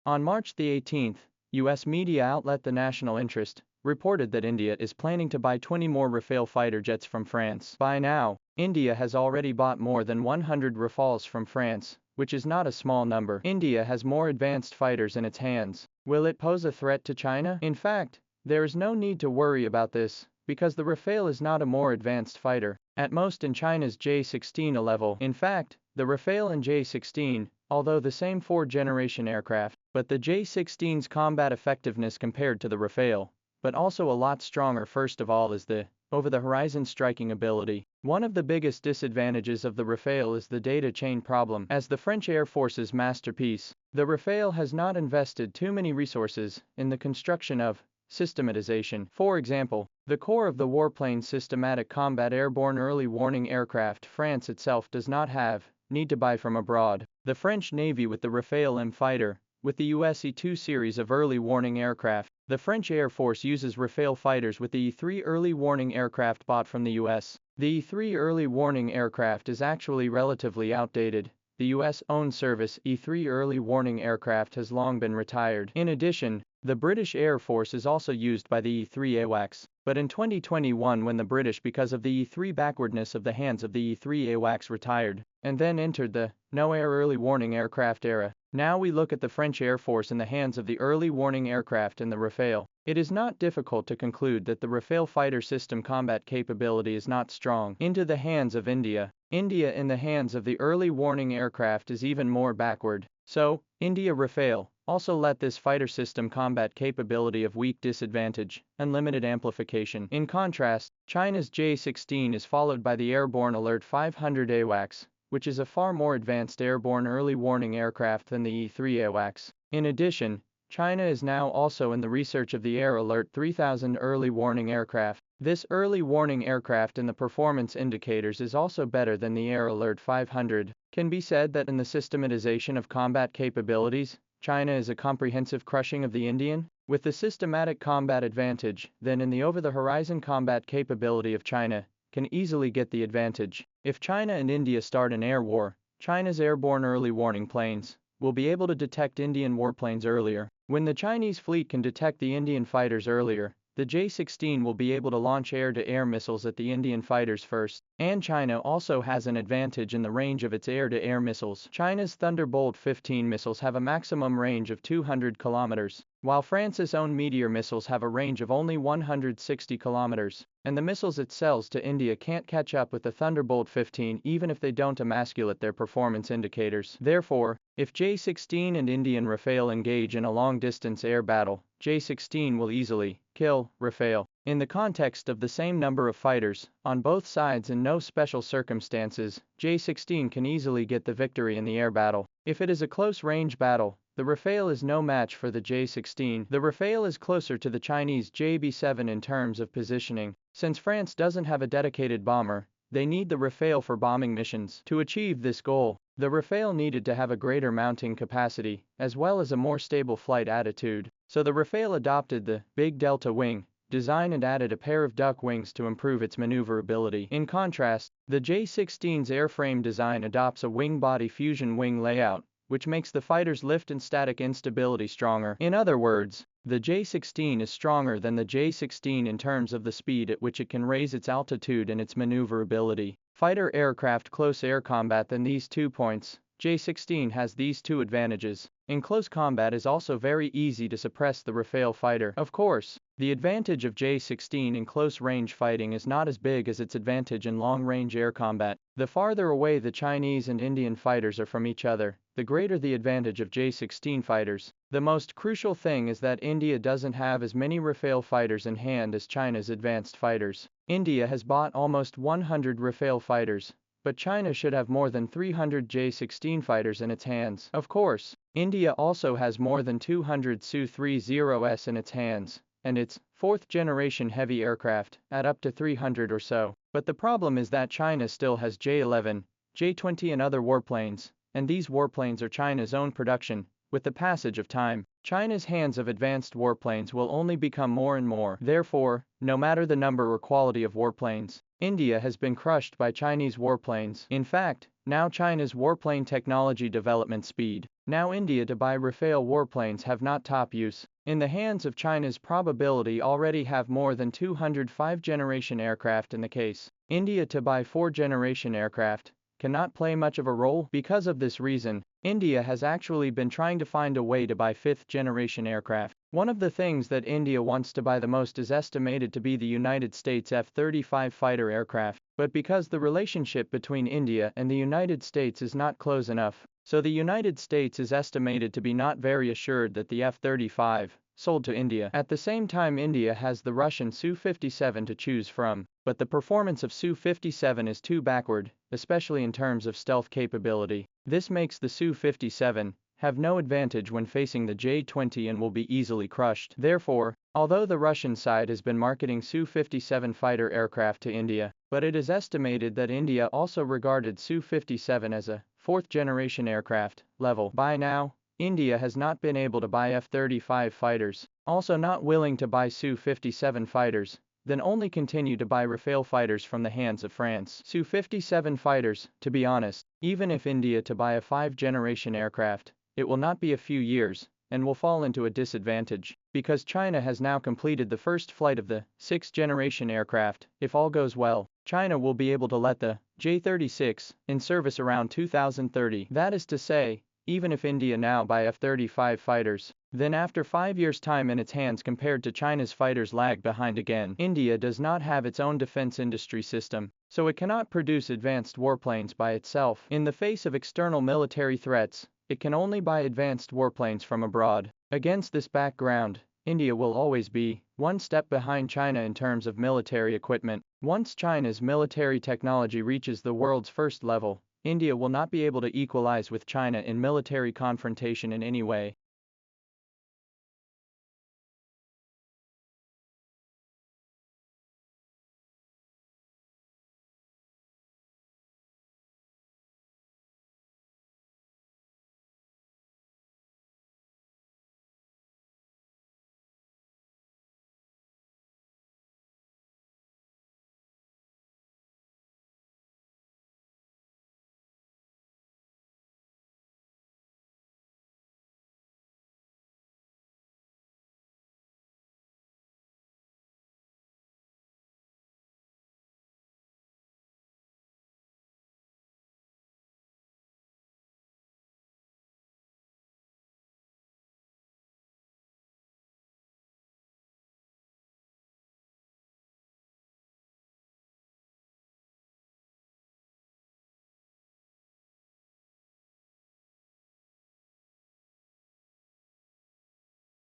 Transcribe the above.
On March the 18th, U.S. media outlet The National Interest reported that India is planning to buy 20 more Rafale fighter jets from France. By now, India has already bought more than 100 Rafales from France, which is not a small number. India has more advanced fighters in its hands. Will it pose a threat to China? In fact, there is no need to worry about this, because the Rafale is not a more advanced fighter, at most in China's J-16 level. In fact, the Rafale and J-16, although the same fourth-generation aircraft, but the J-16's combat effectiveness compared to the Rafale, but also a lot stronger. First of all is the over-the-horizon striking ability. One of the biggest disadvantages of the Rafale is the data chain problem. As the French Air Force's masterpiece, the Rafale has not invested too many resources in the construction of systematization. For example, the core of the warplane systematic combat airborne early warning aircraft France itself does not need to buy from abroad. The French Navy with the Rafale M fighter, with the US E-2 series of early warning aircraft. The French Air Force uses Rafale fighters with the E-3 early warning aircraft bought from the US. The E-3 early warning aircraft is actually relatively outdated. The US-owned service E-3 early warning aircraft has long been retired. In addition, the British Air Force is also used by the E-3 AWACS. But in 2021, when the British, because of the E-3 backwardness of the hands of the E-3 AWACS, retired, and then entered the no-air early warning aircraft era, now we look at the French Air Force in the hands of the early warning aircraft and the Rafale. It is not difficult to conclude that the Rafale fighter system combat capability is not strong. Into the hands of India. India in the hands of the early warning aircraft is even more backward. So, India Rafale also let this fighter system combat capability of weak disadvantage, unlimited amplification. In contrast, China's J-16 is followed by the Airborne Alert 500 AWACS, which is a far more advanced airborne early warning aircraft than the E-3 AWACS. In addition, China is now also in the research of the Air Alert 3000 early warning aircraft. This early warning aircraft in the performance indicators is also better than the Air Alert 500. Can be said that in the systematization of combat capabilities, China is a comprehensive crushing of the Indian, with the systematic combat advantage, then in the over-the-horizon combat capability of China can easily get the advantage. If China and India start an air war, China's airborne early warning planes will be able to detect Indian warplanes earlier. When the Chinese fleet can detect the Indian fighters earlier, the J-16 will be able to launch air-to-air missiles at the Indian fighters first. And China also has an advantage in the range of its air-to-air missiles. China's Thunderbolt 15 missiles have a maximum range of 200 kilometers, while France's own Meteor missiles have a range of only 160 kilometers. And the missiles it sells to India can't catch up with the Thunderbolt 15 even if they don't emasculate their performance indicators. Therefore, if J-16 and Indian Rafale engage in a long-distance air battle, J-16 will easily kill Rafale. In the context of the same number of fighters on both sides and no special circumstances, J-16 can easily get the victory in the air battle. If it is a close-range battle, the Rafale is no match for the J-16. The Rafale is closer to the Chinese JB-7 in terms of positioning. Since France doesn't have a dedicated bomber, they need the Rafale for bombing missions. To achieve this goal, the Rafale needed to have a greater mounting capacity, as well as a more stable flight attitude. So the Rafale adopted the big delta wing design and added a pair of duck wings to improve its maneuverability. In contrast, the J-16's airframe design adopts a wing-body fusion wing layout, which makes the fighter's lift and static instability stronger. In other words, the J-16 is stronger than the J-16 in terms of the speed at which it can raise its altitude and its maneuverability. Fighter aircraft close air combat. Than these 2 points, J-16 has these 2 advantages. In close combat is also very easy to suppress the Rafale fighter. Of course, the advantage of J-16 in close-range fighting is not as big as its advantage in long-range air combat. The farther away the Chinese and Indian fighters are from each other, the greater the advantage of J-16 fighters. The most crucial thing is that India doesn't have as many Rafale fighters in hand as China's advanced fighters. India has bought almost 100 Rafale fighters, but China should have more than 300 J-16 fighters in its hands. Of course, India also has more than 200 Su-30s in its hands, and its fourth-generation heavy aircraft add up to 300 or so. But the problem is that China still has J-11, J-20 and other warplanes, and these warplanes are China's own production. With the passage of time, China's hands of advanced warplanes will only become more and more. Therefore, no matter the number or quality of warplanes, India has been crushed by Chinese warplanes. In fact, Now China's warplane technology development speed. Now India to buy Rafale warplanes have not top use. In the hands of China's probability already have more than 205 generation aircraft in the case. India to buy 4 generation aircraft cannot play much of a role. Because of this reason, India has actually been trying to find a way to buy 5th generation aircraft. One of the things that India wants to buy the most is estimated to be the United States F-35 fighter aircraft, but because the relationship between India and the United States is not close enough, so the United States is estimated to be not very assured that the F-35 sold to India. At the same time, India has the Russian Su-57 to choose from, but the performance of Su-57 is too backward, especially in terms of stealth capability. This makes the Su-57 have no advantage when facing the J-20 and will be easily crushed. Therefore, although the Russian side has been marketing Su-57 fighter aircraft to India, but it is estimated that India also regarded Su-57 as a 4th generation aircraft level. By now, India has not been able to buy F-35 fighters, also not willing to buy Su-57 fighters, then only continue to buy Rafale fighters from the hands of France. Su-57 fighters, to be honest, even if India to buy a 5th generation aircraft, it will not be a few years, and will fall into a disadvantage, because China has now completed the first flight of the 6th generation aircraft. If all goes well, China will be able to let the J-36 in service around 2030. That is to say, even if India now buy F-35 fighters, then after 5 years' time in its hands compared to China's fighters lag behind again. India does not have its own defense industry system, so it cannot produce advanced warplanes by itself. In the face of external military threats, it can only buy advanced warplanes from abroad. Against this background, India will always be one step behind China in terms of military equipment. Once China's military technology reaches the world's first level, India will not be able to equalize with China in military confrontation in any way.